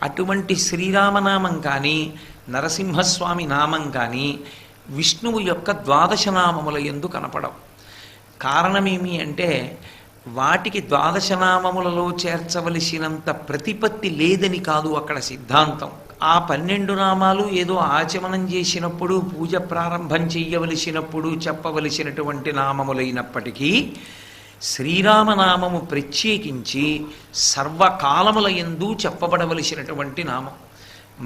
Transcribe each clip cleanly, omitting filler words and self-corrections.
అటువంటి శ్రీరామనామం కానీ నరసింహస్వామి నామం కానీ విష్ణువు యొక్క ద్వాదశ నామముల యందు కనపడవు. కారణమేమి అంటే వాటికి ద్వాదశనామములలో చేర్చవలసినంత ప్రతిపత్తి లేదని కాదు అక్కడ సిద్ధాంతం. ఆ 12 నామాలు ఏదో ఆచమనం చేసినప్పుడు పూజ ప్రారంభం చెయ్యవలసినప్పుడు చెప్పవలసినటువంటి నామములైనప్పటికీ శ్రీరామనామము ప్రత్యేకించి సర్వకాలముల యందు చెప్పబడవలసినటువంటి నామం.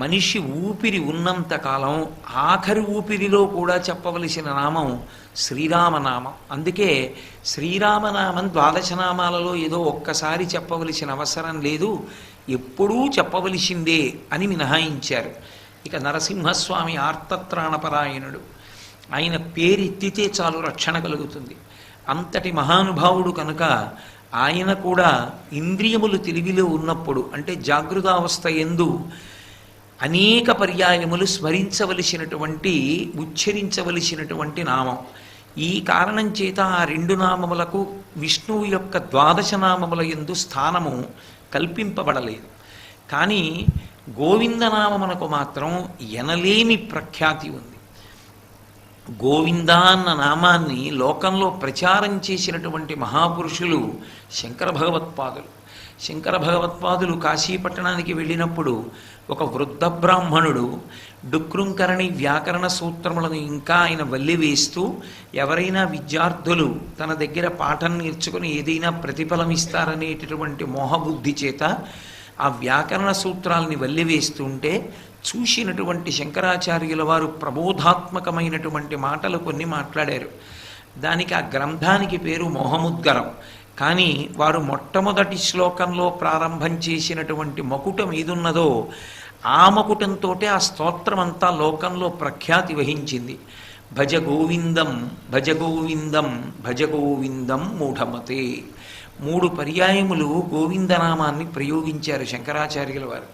మనిషి ఊపిరి ఉన్నంతకాలం ఆఖరి ఊపిరిలో కూడా చెప్పవలసిన నామం శ్రీరామనామం. అందుకే శ్రీరామనామం ద్వాదశనామాలలో ఏదో ఒక్కసారి చెప్పవలసిన అవసరం లేదు, ఎప్పుడూ చెప్పవలసిందే అని మినహాయించారు. ఇక నరసింహస్వామి ఆర్తత్రాణపరాయణుడు. ఆయన పేరెత్తితే చాలు రక్షణ కలుగుతుంది. అంతటి మహానుభావుడు కనుక ఆయన కూడా ఇంద్రియములు తెలివిలో ఉన్నప్పుడు అంటే జాగృతావస్థ యందు అనేక పర్యాయములు స్మరించవలసినటువంటి ఉచ్చరించవలసినటువంటి నామం. ఈ కారణం చేత ఆ 2 నామములకు విష్ణువు యొక్క ద్వాదశ నామముల యందు స్థానము కల్పింపబడలేదు. కానీ గోవిందనామమునకు మాత్రం ఎనలేని ప్రఖ్యాతి ఉంది. గోవింద అన్న నామాన్ని లోకంలో ప్రచారం చేసినటువంటి మహాపురుషులు శంకర భగవత్పాదులు. శంకర భగవత్పాదులు కాశీపట్టణానికి వెళ్ళినప్పుడు ఒక వృద్ధ బ్రాహ్మణుడు డుక్రుంకరణి వ్యాకరణ సూత్రములను ఇంకా ఆయన వల్లివేస్తూ ఎవరైనా విద్యార్థులు తన దగ్గర పాఠం నేర్చుకుని ఏదైనా ప్రతిఫలం ఇస్తారనేటటువంటి మోహబుద్ధి చేత ఆ వ్యాకరణ సూత్రాలని వల్లివేస్తుంటే చూసినటువంటి శంకరాచార్యుల వారు ప్రబోధాత్మకమైనటువంటి మాటలు కొన్ని మాట్లాడారు. దానికి ఆ గ్రంథానికి పేరు మోహముద్గరం. కానీ వారు మొట్టమొదటి శ్లోకంలో ప్రారంభం చేసినటువంటి మకుటం ఏదున్నదో ఆ మకుటంతో ఆ స్తోత్రం అంతా లోకంలో ప్రఖ్యాతి వహించింది. భజ గోవిందం భజ గోవిందం భజ గోవిందం మూఢమతే. 3 పర్యాయములు గోవిందనామాన్ని ప్రయోగించారు శంకరాచార్యుల వారు.